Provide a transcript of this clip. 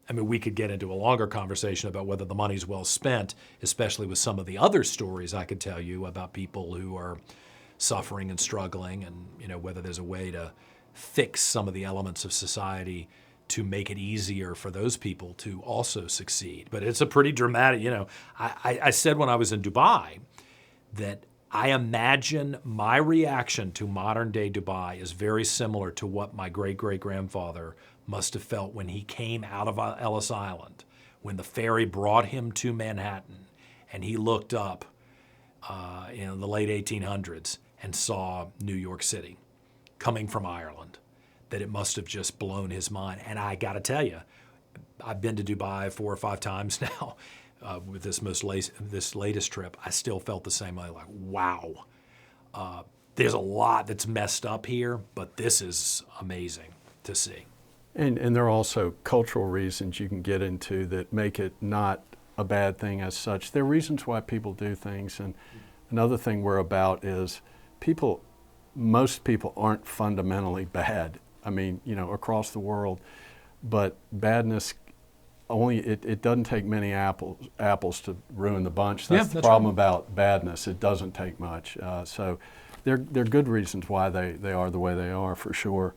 I mean, we could get into a longer conversation about whether the money's well spent, especially with some of the other stories I could tell you about people who are suffering and struggling, and whether there's a way to fix some of the elements of society to make it easier for those people to also succeed. But it's a pretty dramatic, I said when I was in Dubai that I imagine my reaction to modern day Dubai is very similar to what my great-great-grandfather must have felt when he came out of Ellis Island, when the ferry brought him to Manhattan and he looked up in the late 1800s and saw New York City coming from Ireland, that it must have just blown his mind. And I got to tell you, I've been to Dubai 4 or 5 times now. With this latest trip, I still felt the same way, like, wow. There's a lot that's messed up here, but this is amazing to see. And there are also cultural reasons you can get into that make it not a bad thing as such. There are reasons why people do things. And another thing we're about is most people aren't fundamentally bad. I mean, across the world, but badness it doesn't take many apples to ruin the bunch. That's the problem about badness. It doesn't take much. So there are good reasons why they are the way they are, for sure.